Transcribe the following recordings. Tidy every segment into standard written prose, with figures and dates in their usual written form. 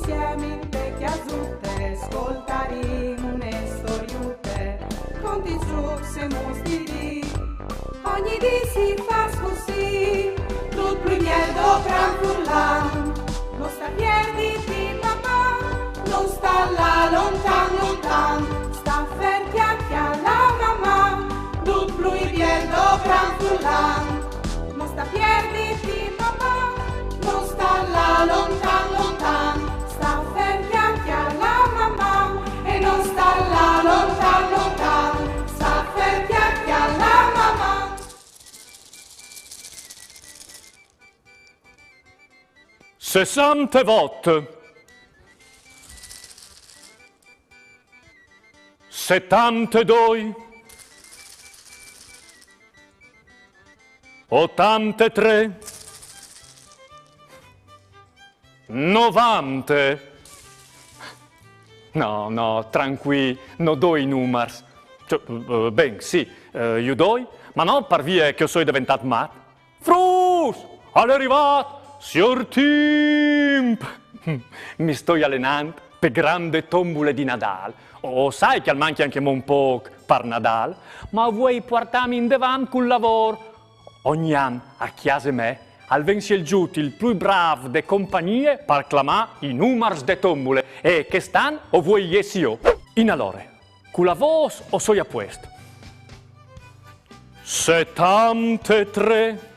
insieme in te chiasute, ascoltaremo une storiute, conti strucs e mostiri. Ogni dì si fa così, tutto più miello gran furlan, non sta pierditi mamma, non sta là lontan lontan, sta ferti alla mamma, tutto più miello gran furlan, non sta pierditi mamma, non sta là lontan lontan, sta ferti alla mamma, e non sta là lontan lontan, sta ferti alla mamma. 60 volte. 72. 83. 90. No, tranquilli, non do i numeri. Ben, sì, io do, ma non per via che sono diventato matto. Frus, è arrivato! Signor Timp! Mi sto allenando per grande tombole di Nadal. Sai che al manchi anche un po' per Nadal, ma vuoi portarmi in davanti col lavoro? Ogni anno a chiesa me, al vensi giuti il più bravo de compagnie per clamare i numeri de tombole e che stanno o vuoi essi io. In allora, con la voce o sono a posto? 73.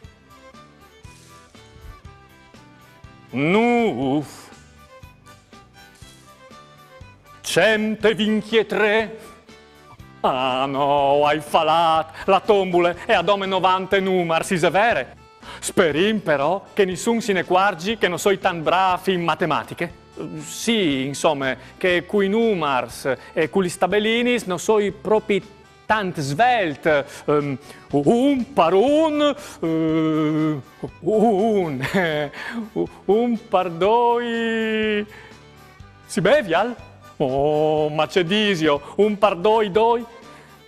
Nuf. 123. Ah no, hai falato, la tombola è a dome 90 numeri, si severe. Sperim però che nessuno se ne accorgi che non sono tan bravi in matematiche. Sì, insomma, che coi numeri e con gli stabellini non sono proprio tanto svelte. Un per un per due. Si bevial? Oh, ma c'è disio, un per due.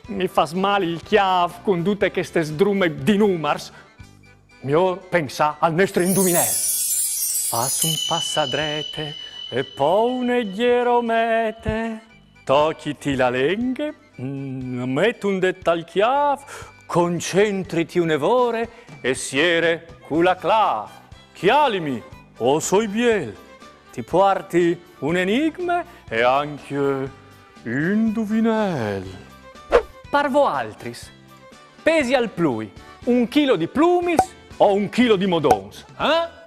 Mi fa male il chiave con tutte queste sdrume di numeri. Io pensa al nostro indovinello. Fas un passadrete e poi un egliero mete. Tocciti la lenghe, metti un dettaglio chiave, concentriti un'evore e siere con la clave. Chialimi, o soi biel, ti porti un enigma e anche un indovinello. Parvo altris, pesi al plui, 1 chilo di plumis o 1 chilo di modons, eh?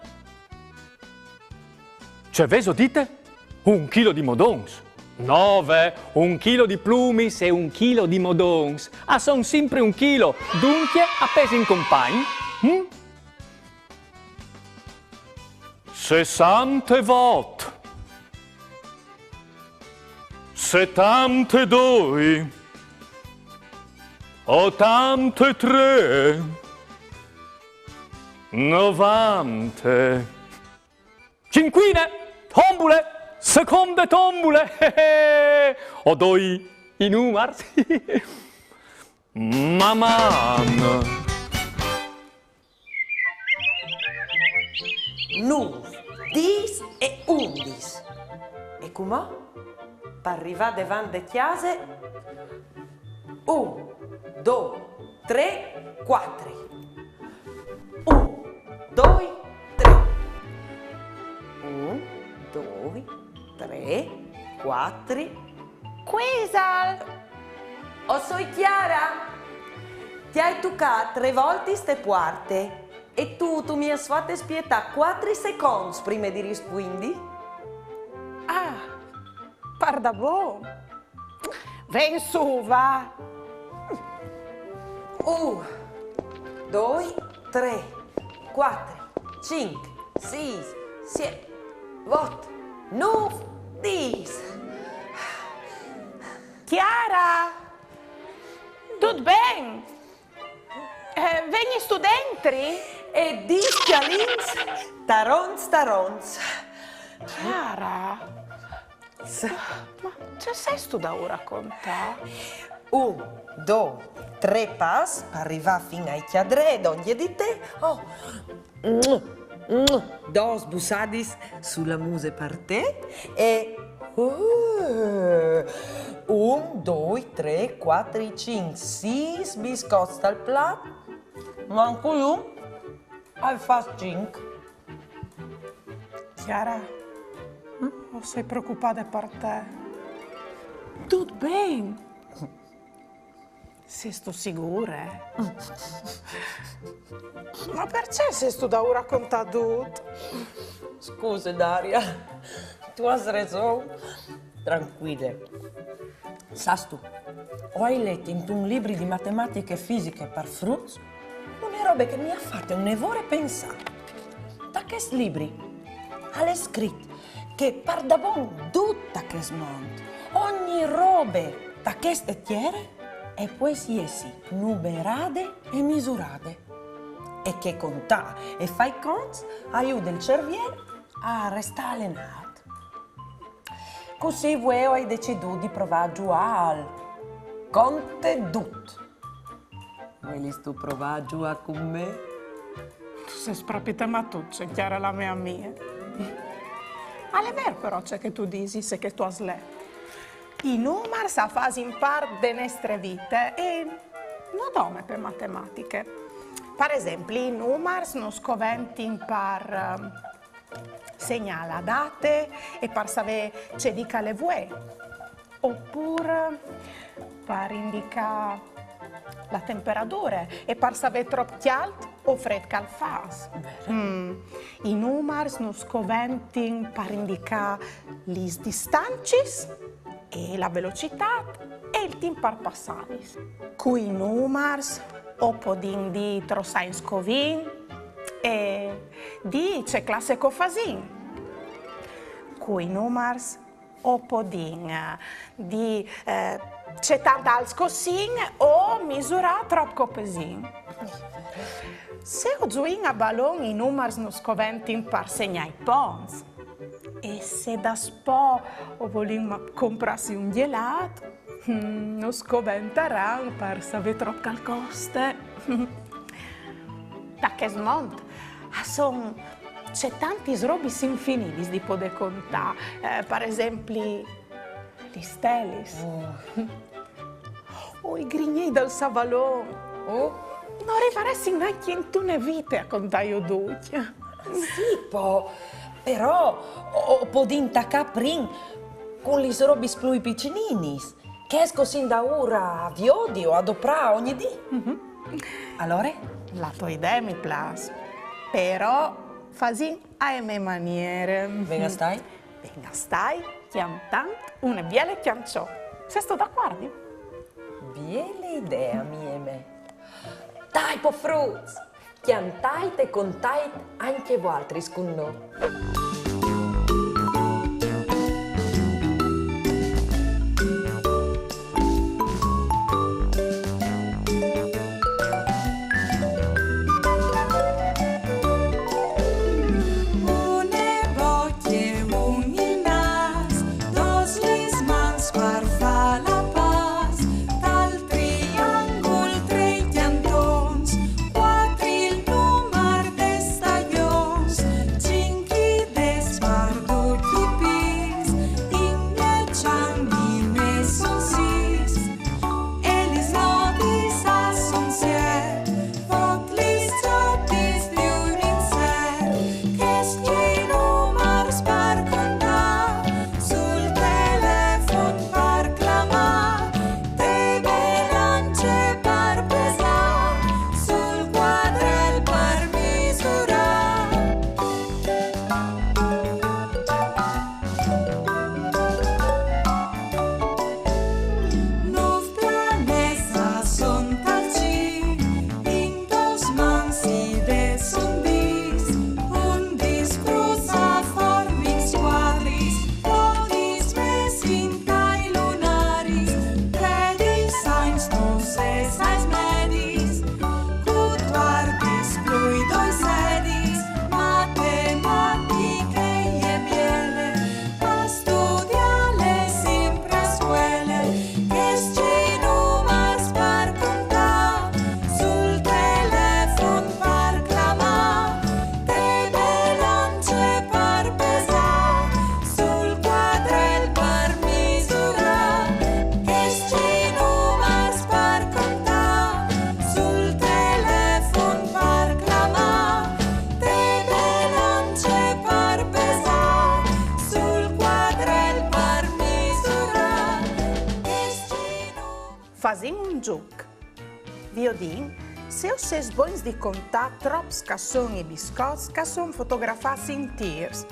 Cioè, veso dite? 1 chilo di modons. 9, 1 chilo di plumis e 1 chilo di modons. Ah, son sempre 1 chilo, dunque appesi in compagni. 60 volte. 72. 83. 90. Cinquine, tombole, seconde tombole. O doi i numeri. Maman. 9, 10 e 11. E come? Per arrivare davanti alle chiese, 1, 2, 3, 4. 1, 2, 3. 1, 2, 3, 4. Quisal! O soy Chiara? Ti hai toccato 3 volte ste porte e tu mi hai fatto spietare 4 secondi prima di rispondere? Ah, parda buon. Ven su, va. 1, 2, 3, 4, 5, 6, 7, 8, 9, 10. Chiara, tutto bene? Veni studenti? E dischialins, tarons. Chiara, ma c'è sei studato a raccontare? 1, 2, 3 pass per arrivare fino ai chiadre d'ogni di te. Dos bussadis sulla muse per te e... 1, 2, 3, 4, 5, 6 biscotti dal plat. Manco io. Hai fatto 5. Chiara, o sei preoccupata per te? Tutto bene? Sei sto sicura? Ma perché sei sto da ora raccontare tutto? Scusa Daria, tu hai ragione. Tranquilla. Sai tu, ho letto in un libro di matematica e fisica per Fruz una roba che mi ha fatto un nevore pensare. Da questi libri ha scritto che per da buon tutta che smonta, ogni roba da queste tiere e poi si essi numerate e misurate. E che contare e fai conti aiuta il cervello a restare allenato. Così voi hai deciso di provare a giocare al conte tutto. Vuoi tu provare a giocare con me? Tu sei proprio ma tu, c'è Chiara la mia amica. Ma è vero però c'è che tu dici se che tu hai letto. I numeri sa fasi in parte delle nostre vite e non dome per matematiche. Per esempio, i numeri non scoventi per segnala date e per sapere c'è dica le vuoi. Oppure per indicare la temperatura e per sapere troppo caldo o freddo che fa. I numeri non scoventi per indicare le distanze e la velocità e il tempo per passare. Qui i numeri o podin di trosai scovin e di c'è classe cofasin. Qui numeri o podin di c'è tanta alscosin o misura troppo copesin. Se ho gioin a ballon i numeri non scoventi per segnare i pons. E se da spo o volim comprarsi un gelato, non scoventeranno per sapere troppo che costa. Da che smonta, c'è tanti robi infiniti di poter contare. Per esempio, gli stelle. O i grignei del savalone. Non rifaresti neanche in tune vite a contare io duce. Sì, però o può intaccare prima con gli robi più piccinini, che esco sin da ora a viodi o a doprà ogni dì. Allora? La tua idea mi piace, però fasin a me maniere. Venga stai? Venga stai, chiam tant, una biele chiam ciò. Sei sto d'accordo? Biele idea, mie. Dai, po' fruz! Chiantate e contate anche voi altri con noi. Fasim un gioco. Viodin, se ho ses bons di contar trops che sono i biscotti che sono fotografati in tiers,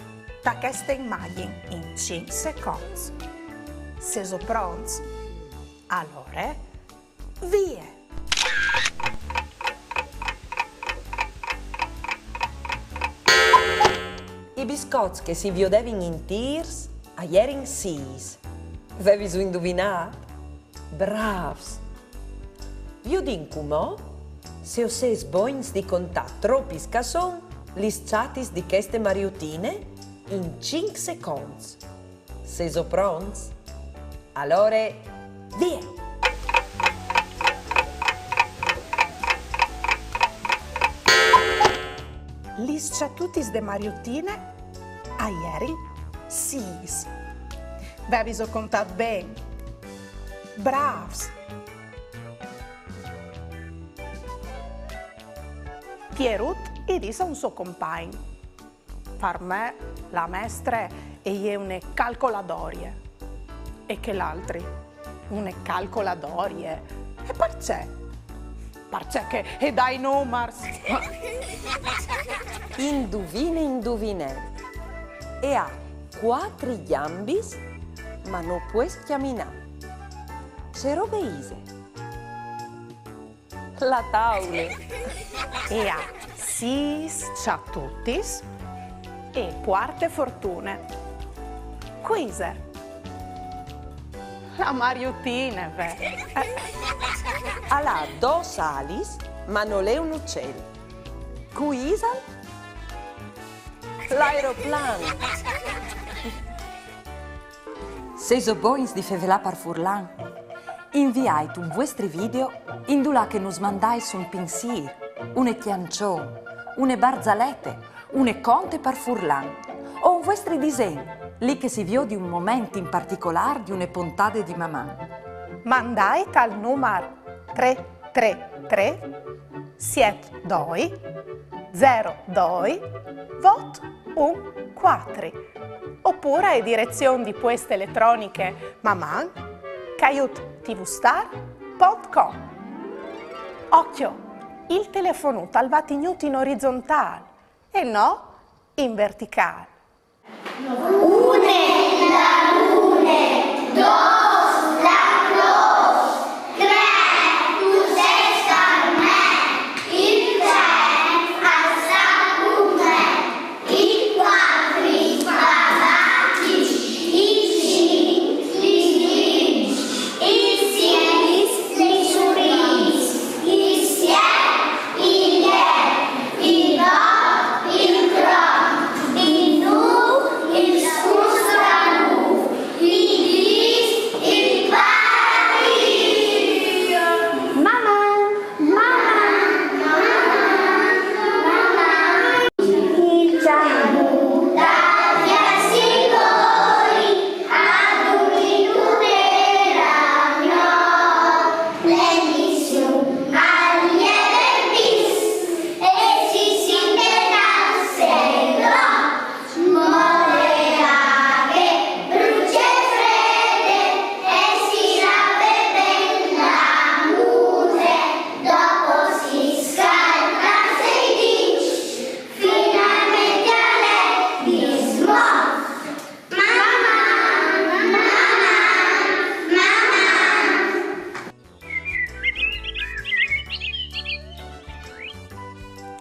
da questa immagine in 5 secondi. Se sono pronti, allora, via! I biscotti che si vedevano in tiers, erano sis. Avevi su indovinato? Bravs! Io dico mo, se ho ses bons di contare troppi che sono gli chatis di queste mariottine in 5 secondi. Se sono pronti? Allora, via! Gli sciatutis de mariottine a ieri, sis. Avevi so contato bene. Bravs. Pierut e disse a un suo compagno. Per me, la maestra è una calcoladorie. E che l'altri? Una calcoladorie. E perché? Perché che è dai numers. Indovina. E ha 4 gambe, ma non può camminare. C'è roba easy. La tavola. E ha 6 ciatutis e 4 fortune. Quise. La mariottina, beh. Ha 2 alis, ma non è un uccello. Quisal? L'aeroplano. Se so boins di fevelà par furlan, inviate un vostro video in dula che nos mandais un pensier, une chianciò, une barzalette, une conte par furlan, o un vostro disegno, lì che si vio di un momento in particolare di une puntate di mamma. Mandai al numero 333 72 02 vot 14 oppure a direzione di poste elettroniche maman@tvstar.com. Occhio, il telefono talvati in orizzontale e no in verticale.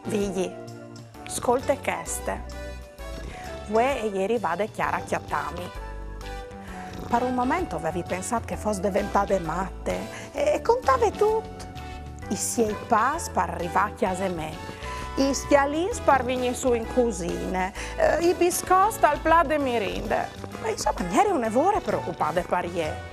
Vigli, ascolta queste. Voi ieri vade chiara chiattami. Per un momento avevi pensato che fosse diventate matte e contave tutto. I sei pas per arrivare a casa me, i stialins per venire su in cucina, i biscotti al plat de merende. Insomma, ieri non ero preoccupata per ieri.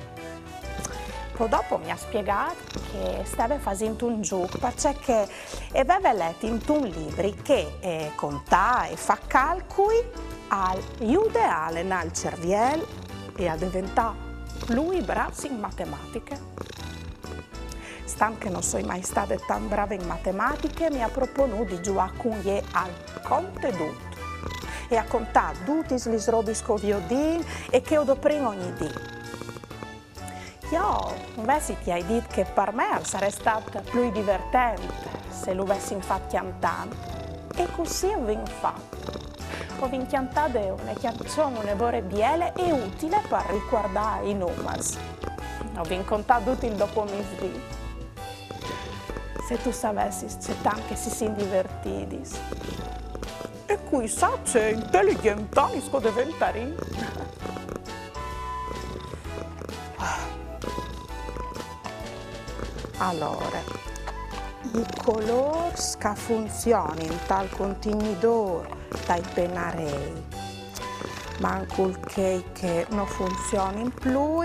Poi dopo mi ha spiegato che stava facendo un gioco perché aveva letto in un libro che conta e fa calcoli aiuta nel cervello e a diventare lui bravo in matematica. Stan che non sono mai stata tan brava in matematica, mi ha proponuto di giocare con gli al contenuto e a contare tutti gli robi scoviodini e che ho dopo ogni dì. Io invece ti hai detto che per me sarebbe stato più divertente se lo avessi fatto cantando. E così ho fatto. Ho cantato una canzone buona biele e utile per ricordare i numeri. Ho contato tutto il dopo misdì. Se tu sapessi, c'è tanti che si sono divertiti. E qui sa c'è intelligentani che diventare. Allora, i colori che funzionano in tal contenitore dai pennarei, ma anche il che non funziona in più,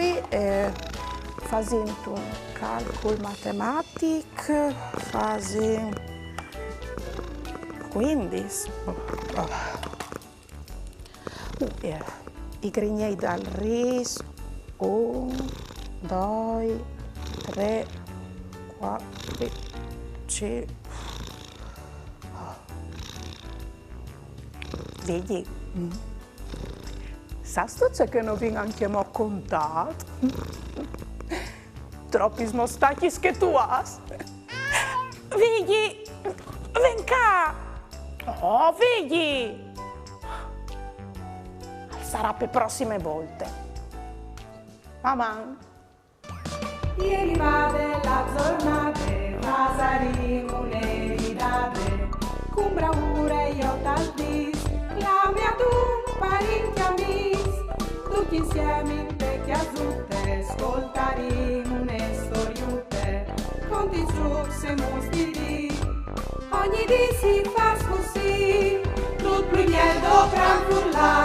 facendo un calcolo matematico, facendo 15. I grignei dal riso, 1, 2, 3, 4, 5. Vedi? Sai che non vengo anche mo contato? Troppi smostacchi che tu hai. Vedi? Ven qua! Oh, vedi! Sarà per prossime volte. Mamma. Ieri vade la giornata, pasaremo un'eridate, con bravura io tal dis, la mia tu parenti amici, tutti insieme in te chiasutte, ascoltaremo une storiute, conti giù se mostri, ogni di si fa così, tutto il miedo gran frullare.